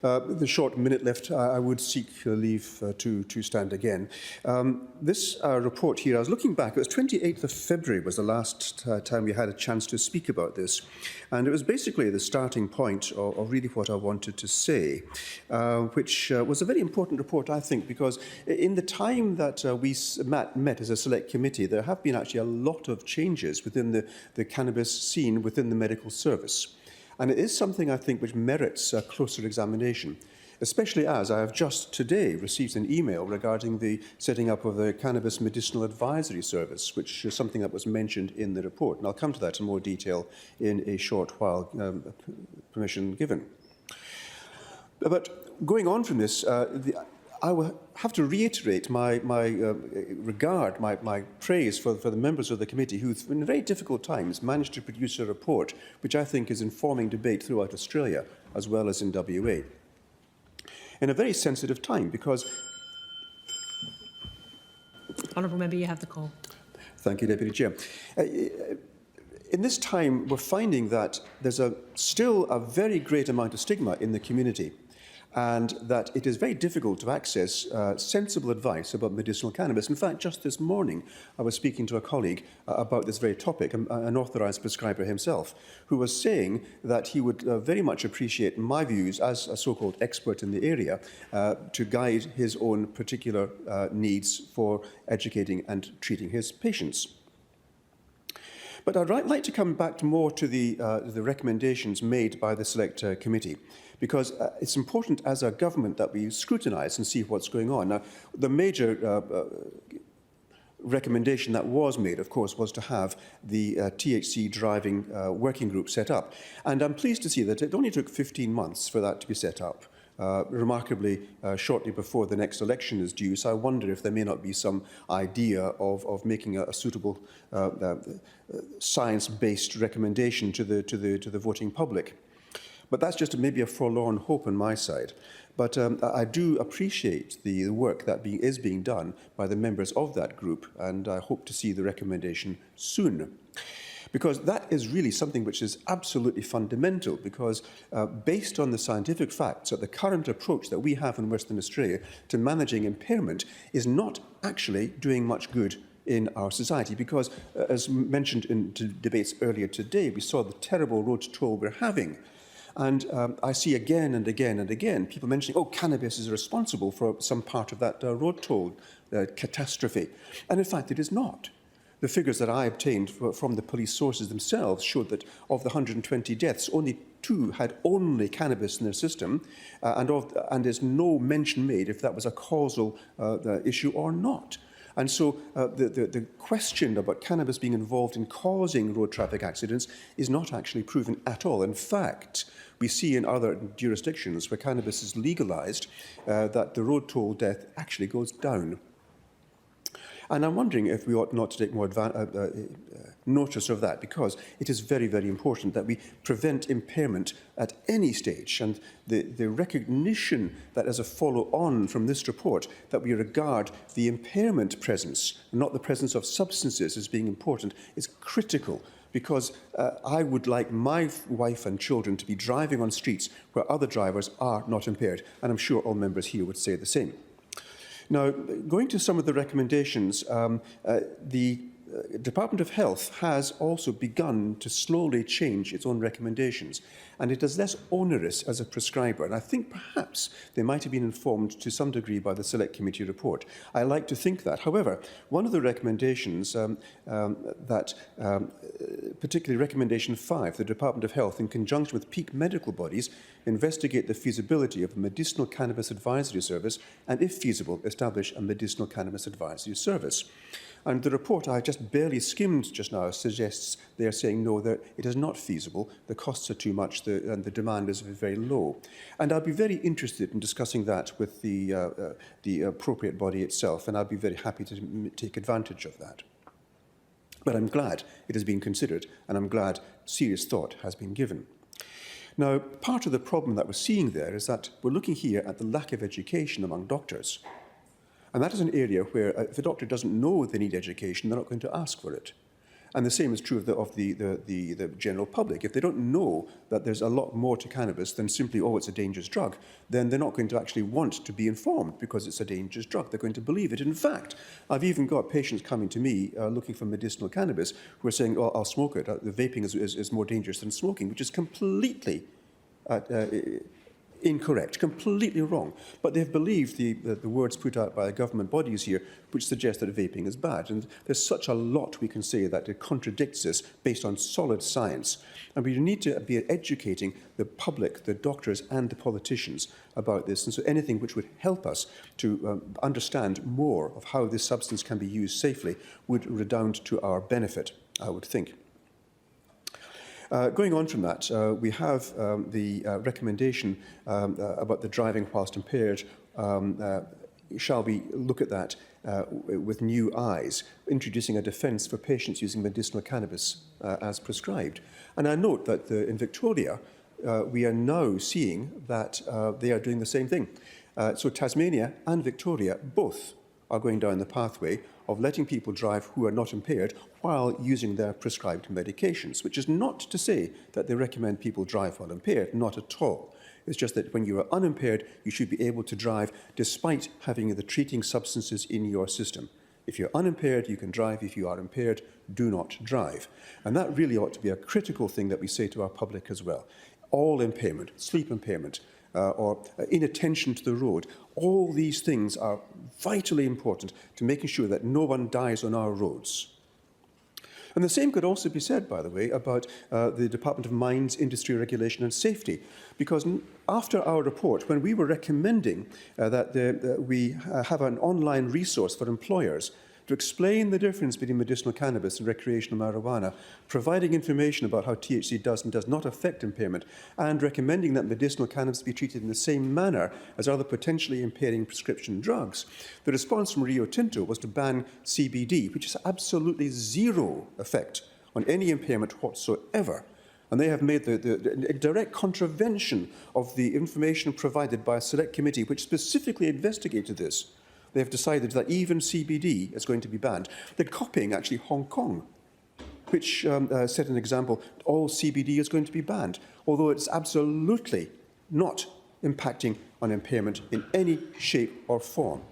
The short minute left, I would seek leave to stand again. This report here, I was looking back, it was 28th of February was the last time we had a chance to speak about this. And it was basically the starting point of really what I wanted to say, which was a very important report, I think, because in the time that we met as a select committee, there have been actually a lot of changes within the cannabis scene within the medical service. And it is something, I think, which merits a closer examination, especially as I have just today received an email regarding the setting up of the Cannabis Medicinal Advisory Service, which is something that was mentioned in the report. And I'll come to that in more detail in a short while, permission given. But going on from this, I will have to reiterate my regard, my praise for the members of the committee who, in very difficult times, managed to produce a report which I think is informing debate throughout Australia as well as in WA. In a very sensitive time, because... Honourable Member, you have the call. Thank you, Deputy Chair. In this time, we're finding that there's still a very great amount of stigma in the community, and that it is very difficult to access sensible advice about medicinal cannabis. In fact, just this morning, I was speaking to a colleague about this very topic, an authorised prescriber himself, who was saying that he would very much appreciate my views as a so-called expert in the area to guide his own particular needs for educating and treating his patients. But I'd like to come back more to the recommendations made by the Select Committee, because it's important as a government that we scrutinise and see what's going on. Now, the major recommendation that was made, of course, was to have the THC driving working group set up. And I'm pleased to see that it only took 15 months for that to be set up. Remarkably shortly before the next election is due, so I wonder if there may not be some idea of making a suitable science-based recommendation to the voting public. But that's just maybe a forlorn hope on my side. But I do appreciate the work that is being done by the members of that group, and I hope to see the recommendation soon. Because that is really something which is absolutely fundamental, because based on the scientific facts, that the current approach that we have in Western Australia to managing impairment is not actually doing much good in our society, because as mentioned in debates earlier today, we saw the terrible road toll we're having. And I see again and again and again people mentioning, oh, cannabis is responsible for some part of that road toll catastrophe. And in fact, it is not. The figures that I obtained from the police sources themselves showed that of the 120 deaths, only 2 had only cannabis in their system, and there's no mention made if that was a causal issue or not. And so the question about cannabis being involved in causing road traffic accidents is not actually proven at all. In fact, we see in other jurisdictions where cannabis is legalised that the road toll death actually goes down. And I'm wondering if we ought not to take more notice of that, because it is very, very important that we prevent impairment at any stage. And the recognition that as a follow-on from this report, that we regard the impairment presence, not the presence of substances, as being important, is critical. Because I would like my wife and children to be driving on streets where other drivers are not impaired. And I'm sure all members here would say the same. Now, going to some of the recommendations, the Department of Health has also begun to slowly change its own recommendations, and it is less onerous as a prescriber. And I think perhaps they might have been informed to some degree by the Select Committee report. I like to think that. However, one of the recommendations particularly Recommendation 5, the Department of Health, in conjunction with peak medical bodies, investigate the feasibility of a medicinal cannabis advisory service, and if feasible, establish a medicinal cannabis advisory service. And the report I just barely skimmed just now suggests they are saying no, that it is not feasible, the costs are too much, and the demand is very low. And I'll be very interested in discussing that with the appropriate body itself, and I'll be very happy to take advantage of that. But I'm glad it has been considered, and I'm glad serious thought has been given. Now, part of the problem that we're seeing there is that we're looking here at the lack of education among doctors. And that is an area where if a doctor doesn't know they need education, they're not going to ask for it. And the same is true of the general public. If they don't know that there's a lot more to cannabis than simply, oh, it's a dangerous drug, then they're not going to actually want to be informed because it's a dangerous drug. They're going to believe it. In fact, I've even got patients coming to me looking for medicinal cannabis who are saying, oh, I'll smoke it. The vaping is more dangerous than smoking, which is completely incorrect, completely wrong. But they've believed the words put out by the government bodies here, which suggest that vaping is bad. And there's such a lot we can say that it contradicts this based on solid science. And we need to be educating the public, the doctors and the politicians about this. And so anything which would help us to understand more of how this substance can be used safely would redound to our benefit, I would think. Going on from that, we have the recommendation about the driving whilst impaired. Shall we look at that with new eyes, introducing a defence for patients using medicinal cannabis as prescribed? And I note that in Victoria, we are now seeing that they are doing the same thing. So Tasmania and Victoria both are going down the pathway of letting people drive who are not impaired while using their prescribed medications, which is not to say that they recommend people drive while impaired, not at all. It's just that when you are unimpaired, you should be able to drive despite having the treating substances in your system. If you're unimpaired, you can drive. If you are impaired, do not drive. And that really ought to be a critical thing that we say to our public as well. All impairment, sleep impairment, or inattention to the road, all these things are vitally important to making sure that no one dies on our roads. And the same could also be said, by the way, about the Department of Mines, Industry Regulation and Safety, because after our report, when we were recommending that we have an online resource for employers to explain the difference between medicinal cannabis and recreational marijuana, providing information about how THC does and does not affect impairment, and recommending that medicinal cannabis be treated in the same manner as other potentially impairing prescription drugs. The response from Rio Tinto was to ban CBD, which has absolutely zero effect on any impairment whatsoever. And they have made the direct contravention of the information provided by a select committee which specifically investigated this. They have decided that even CBD is going to be banned. They're copying, actually, Hong Kong, which set an example. All CBD is going to be banned, although it's absolutely not impacting on impairment in any shape or form.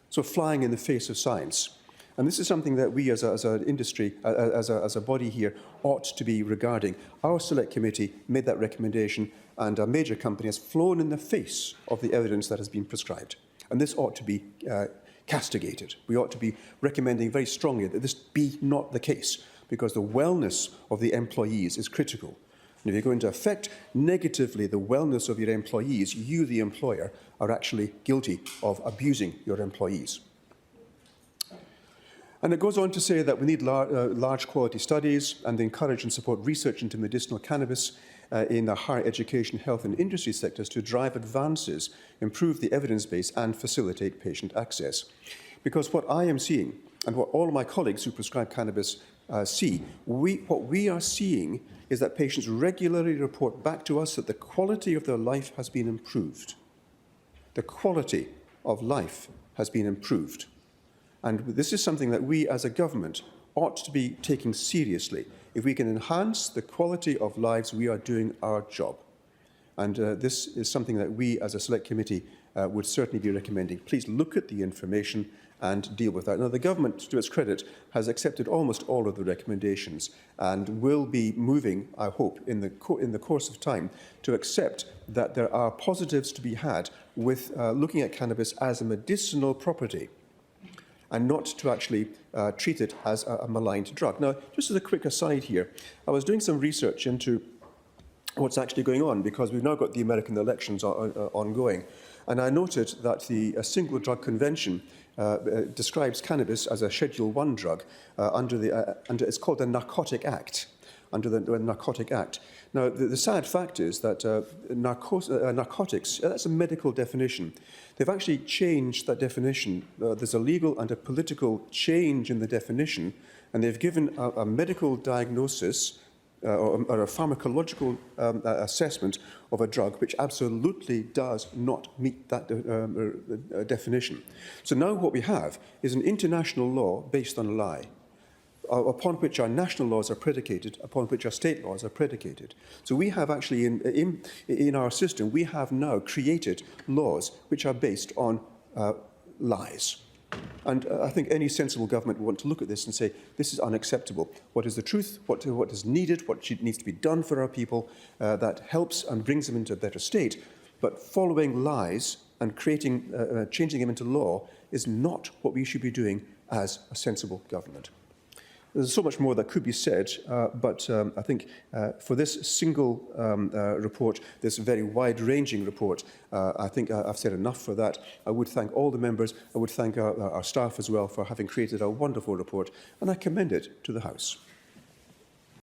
So flying in the face of science. And this is something that we as an industry, as a body here, ought to be regarding. Our select committee made that recommendation, and a major company has flown in the face of the evidence that has been prescribed. And this ought to be castigated. We ought to be recommending very strongly that this be not the case, because the wellness of the employees is critical. And if you're going to affect negatively the wellness of your employees, you, the employer, are actually guilty of abusing your employees. And it goes on to say that we need large quality studies and encourage and support research into medicinal cannabis in the higher education, health and industry sectors to drive advances, improve the evidence base and facilitate patient access. Because what I am seeing, and what all of my colleagues who prescribe cannabis see, what we are seeing is that patients regularly report back to us that the quality of their life has been improved. The quality of life has been improved. And this is something that we as a government ought to be taking seriously. If we can enhance the quality of lives, we are doing our job. And this is something that we as a select committee would certainly be recommending. Please look at the information and deal with that. Now, the government, to its credit, has accepted almost all of the recommendations and will be moving, I hope, in the course of time to accept that there are positives to be had with looking at cannabis as a medicinal property, and not to actually treat it as a maligned drug. Now, just as a quick aside here, I was doing some research into what's actually going on, because we've now got the American elections ongoing, and I noted that the Single Drug Convention describes cannabis as a Schedule I drug under it's called the Narcotic Act, under the Narcotic Act. Now, the sad fact is that narcotics, that's a medical definition. They've actually changed that definition. There's a legal and a political change in the definition, and they've given a medical diagnosis or a pharmacological assessment of a drug which absolutely does not meet that definition. So now what we have is an international law based on a lie. upon which our national laws are predicated, upon which our state laws are predicated. So we have actually, in our system, we have now created laws which are based on lies. And I think any sensible government will want to look at this and say, this is unacceptable. What is the truth? What is needed? What needs to be done for our people that helps and brings them into a better state? But following lies and changing them into law is not what we should be doing as a sensible government. There's so much more that could be said, but I think for this single report, this very wide-ranging report, I think I've said enough for that. I would thank all the members. I would thank our staff as well for having created a wonderful report, and I commend it to the House.